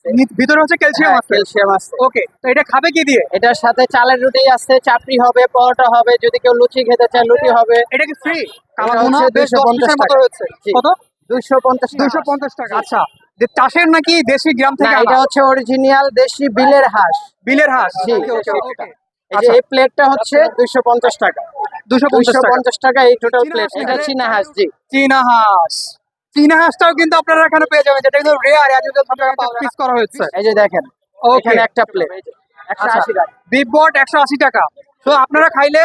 আছে। ভিতরে হচ্ছে ক্যালসিয়াম আছে। ক্যালসিয়াম আছে। ওকে, তো এটা খাবে কি দিয়ে? এটার সাথে চালের রুটি আছে, চাপড়ি হবে, পরোটা হবে, যদি কেউ লুচি খেতে চায় লুচি হবে। এটা কি ফ্রি? এটা কালাভুনা হচ্ছে বেশ 10 পিসের মতো টাকা। হয়েছে। জি। কত? 250 টাকা। 250 টাকা। আচ্ছা, যে চাষের নাকি দেশি গ্রাম না, থেকে এটা আনা? হচ্ছে অরিজিনাল দেশি বিলের হাঁস। বিলের হাঁস। জি, ওকে ওকে দেশি ওকে। এই যে এই প্লেটটা হচ্ছে 250 টাকা। 250 টাকা। 250 টাকা এই টোটাল চীনা প্লেট। হাঁস এটা নাকি? চীনা হাঁস। জি। চীনা হাঁস। চীনা হাঁসটাও কিন্তু আপনারা এখানে পেয়ে যাবেন, যেটা কিন্তু রেয়ার, এত টাকা পিস করা হয়েছে। এই যে দেখেন, ওকে, এখানে একটা প্লেট 180 টাকা। বিফ বট 180 টাকা। তো আপনারা খাইলে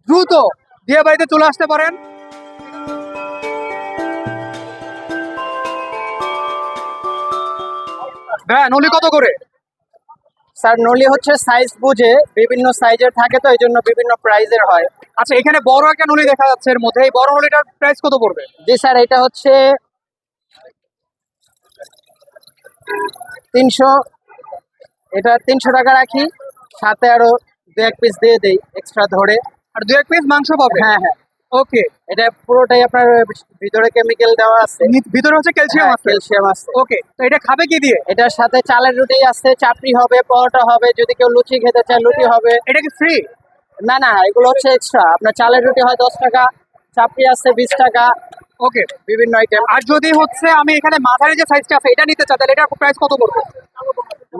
দ্রুত বিয়ে বাড়িতে চলে আসতে পারেন। হ্যাঁ, নলি কত করে? স্যার নলি হচ্ছে সাইজ বুঝে, বিভিন্ন সাইজের থাকে তো এই জন্য বিভিন্ন প্রাইজের হয়। আচ্ছা, এখানে বড় একটা নলি দেখা যাচ্ছে, এর মধ্যে এই বড় নলিটার প্রাইস কত পড়বে? জি স্যার, এটা হচ্ছে 300, এটা 300 টাকা রাখি, সাথে আরো 2-1 পিস দিয়ে দেই এক্সট্রা ধরে। আর 2-1 পিস মাংস পাবে? হ্যাঁ হ্যাঁ, ওকে, এটা পুরোটাই আপনার ভিতরে কেমিক্যাল দেওয়া আছে। ভিতরে হচ্ছে ক্যালসিয়াম আছে। ক্যালসিয়াম আছে। ওকে, তো এটা খাবে কি দিয়ে? এটার সাথে চালের রুটি আছে, চাপড়ি হবে, পরোটা হবে, যদি কেউ লুচি খেতে চায় লুচি হবে। এটা কি ফ্রি? না না, এগুলো হচ্ছে এক্সট্রা। আপনার চালের রুটি হয় 10 টাকা, চাপড়ি আছে 20 টাকা, ওকে, বিভিন্ন আইটেম। আর যদি হচ্ছে আমি এখানে মাঝারি যে সাইজটা আছে এটা নিতে চাই, তাহলে এটার প্রাইস কত পড়বে?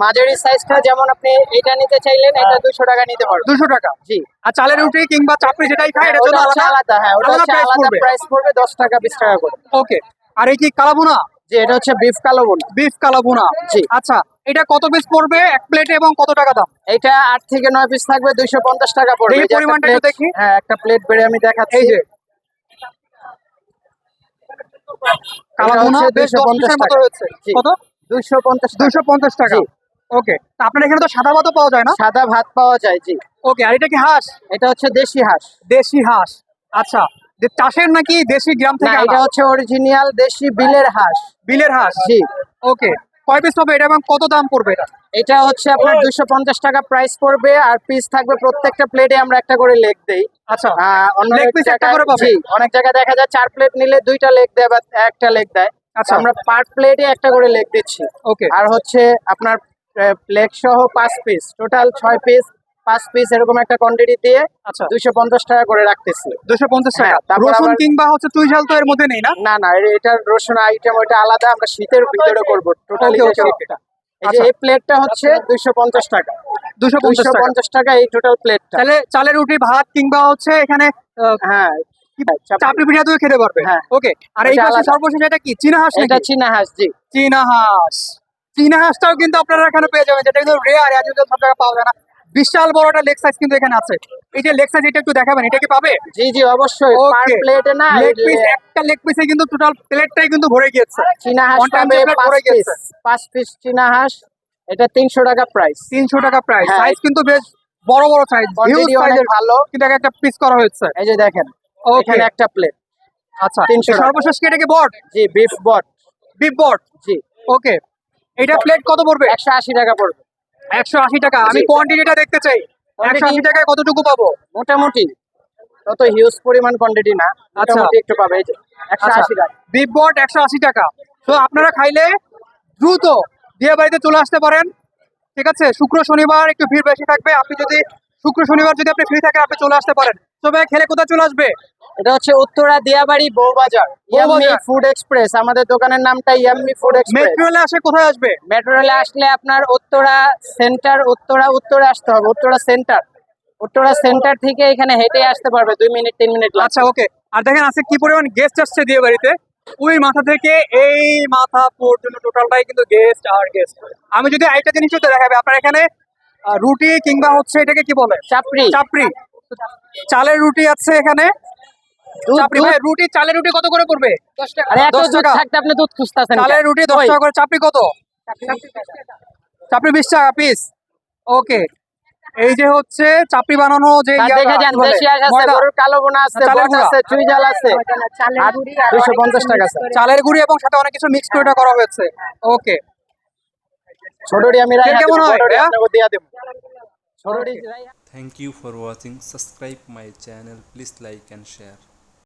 মাঝারি সাইজটা যেমন আপনি এটা নিতে চাইলেন, এটা 200 টাকা নিতে পারবেন। 200 টাকা। জি। আর চালের রুটি কিংবা চাপড়ি যেটাই খায় এটা জন্য ওটা হচ্ছে আলাদা। হ্যাঁ, ওটা হচ্ছে প্রাইস আলাদা পড়বে। প্রাইস পড়বে 10 টাকা 20 টাকা করে। ওকে, আর এই কি কালাভুনা? জি, এটা হচ্ছে বিফ কালো বোনা। বিফ কালাভুনা। জি। আচ্ছা, এটা কত পিস পড়বে এক প্লেটে এবং কত টাকা দাম? এটা 8 থেকে 9 পিস থাকবে, 250 টাকা পড়বে। এই এই যে একটা পরিমাণটা একটু প্লেট, দেখি। হ্যাঁ একটা প্লেট বেড়ে আমি দেখাচ্ছি। এই যে কালাভুনা হচ্ছে বেশ 10 250 পিসের মতো টাকা। হয়েছে। জি। কত? 250 টাকা। 250 টাকা। জি। ওকে, তো আপনার এখানে তো সাদা ভাতও পাওয়া যায় না? সাদা ভাত পাওয়া যায়। জি। ওকে, আর এটা কি হাঁস? এটা হচ্ছে দেশি হাঁস। দেশি হাঁস। আচ্ছা, যে চাষের নাকি দেশি গ্রাম না, থেকে এটা আনা? হচ্ছে অরিজিনাল দেশি বিলের হাঁস। বিলের হাঁস। জি। ওকে, কয় পিস হবে এটা এবং কত দাম পড়বে এটা? এটা হচ্ছে আপনার 250 টাকা প্রাইস পড়বে, আর পিস থাকবে প্রত্যেকটা প্লেটে আমরা একটা করে লেগ দেই। আচ্ছা, অন্য লেগ পিস একটা জায়গায় করে পাবে? জি, অনেক জায়গায় দেখা যায় 4 প্লেট নিলে 2টা লেগ দেয় বা একটা লেগ দেয়। আচ্ছা। আমরা পার প্লেটে একটা করে লেগ দিচ্ছি। ওকে, আর হচ্ছে আপনার লেগ সহ 5 পিস, টোটাল 6 পিস, 5 পিস এরকম একটা কোয়ান্টিটি দিয়ে আচ্ছা, 250 টাকা করে রাখতেছি। 250 টাকা। হ্যাঁ, তারপর রসুন আবার কিংবা হচ্ছে চুই ঝাল তো এর মধ্যে নেই না? না না, এটার রসুন আইটেম ওটা আলাদা, আমরা শীতের ভিতরে করব টোটালি। ওকে, ওকে, ওকে। এই যে আচ্ছা, এই প্লেটটা হচ্ছে 250 টাকা। 250 টাকা। 250 টাকা এই টোটাল প্লেটটা। তাহলে চালের রুটি, ভাত কিংবা হচ্ছে এখানে হ্যাঁ, চাপড়ি পিঠা দিয়ে খেতে পারবে। হ্যাঁ। ওকে, আর এই ওটা পাশে আলাদা। সর্বশেষ এটা কি চীনা হাঁস এটা নাকি? চীনা হাঁস। জি। চীনা হাঁস। চীনা হাঁসটাও কিন্তু আপনারা এখানে পেয়ে যাবেন, যেটা কিন্তু রেয়ার, এত সব জায়গায় পাওয়া যায় না। বিশাল বড় একটা লেগ সাইজ কিন্তু এখানে আছে। এই যে লেগ সাইজ, এটা একটু দেখাবেন, এটা কি পাবে? জি জি, অবশ্যই। পার ওকে, প্লেটে না লেগ পিস, একটা লেগ পিসে কিন্তু টোটাল প্লেটটাই কিন্তু ভরে গিয়েছে। চীনা হাঁস One time পাবে যে plate ভরে 5 পিস। গিয়েছে। 5 পিস চীনা হাঁস, এটা 300 টাকা প্রাইস। 300 টাকা প্রাইস। হ্যাঁ। সাইজ কিন্তু বেশ বড় বড় সাইজ, হিউজ কোয়ান্টিটি অনেক সাইজের, ভালো। কিন্তু একটা পিস করা হয়েছে। এই যে দেখেন, ওকে, এখানে একটা প্লেট আচ্ছা, 300 এই টাকা। সর্বশেষ কি এটা কি বট? জি, বিফ বট। বিফ বট। জি। ওকে, এটা প্লেট কত পড়বে? 180 টাকা পড়বে। 180 টাকা। আমি জি। কোয়ান্টিটিটা দেখতে চাই। Quantity? 180 টাকায় কতটুকু পাবো? মোটামুটি তত হিউজ পরিমাণ কোয়ান্টিটি না, মোটামুটি একটু পাবে। এই যে 180 টাকা। বিফ বট 180 টাকা। তো আপনারা খাইলে দ্রুত বিয়ে বাড়িতে চলে আসতে পারেন। ঠিক আছে, শুক্র শনিবার একটু ভিড় বেশি থাকবে। আপনি যদি শুক্র শনিবার যদি আপনি ফ্রি থাকেন, আপনি চলে আসতে পারেন। তবে খেলে কোথায় চলে আসবে? এটা হচ্ছে Uttara Diabari Bowbazar, yummy food express. আমাদের দোকানের নামটা ইয়াম্মি ফুড এক্সপ্রেস। মেট্রো রেলে আসে কোথায় আসবে? মেট্রো রেলে আসলে আপনার উত্তরা সেন্টার, উত্তরে আসতে হবে। উত্তরা সেন্টার থেকে এখানে হেঁটে আসতে পারবে 2 মিনিট 3 মিনিট লাগবে। আচ্ছা, ওকে। আর দেখেন আজকে কি পরিমাণ গেস্ট আসছে বিয়ে বাড়িতে। ওই মাথা থেকে এই মাথা পর্যন্ত টোটালটাই কিন্তু গেস্ট আর গেস্ট। আমি যদি আরেকটা জিনিস একটু দেখাবে, আপনার এখানে রুটি কিংবা হচ্ছে এটাকে কি বলে? চাপড়ি। চাপড়ি। চালের রুটি আছে এখানে। দুধ, চাপড়ি ভাই, রুটি, চালের রুটি কত করে পড়বে? 10 টাকা। আরে এত 10 দুধ টাকা। থাকতে আপনি দুধ খুঁজতাছেন চালের কেন? রুটি 10 ওই, টাকা করে। চাপড়ি কত? চাপড়ি 20 টাকা পিস। ওকে, এই যে হচ্ছে চাপড়ি বানানো যে তা দেখে যান, দেশি হাঁস আছে, ময়দা, গরুর কালো বোনা আছে, চালের বট গুঁড়া, আছে, চুই ঝাল আছে। আর 250 টাকা স্যার। চালের গুঁড়ি এবং সাথে অনেক কিছু মিক্স করে এটা করা হয়েছে। ওকে, ছোটরি আমি রাইহা কেমন দেব, হয় বড়রি ভাইয়া? আপনাকে দিয়া দেব। ছোটরি রাইহা। Thank you for watching. Subscribe my channel. Please like and share.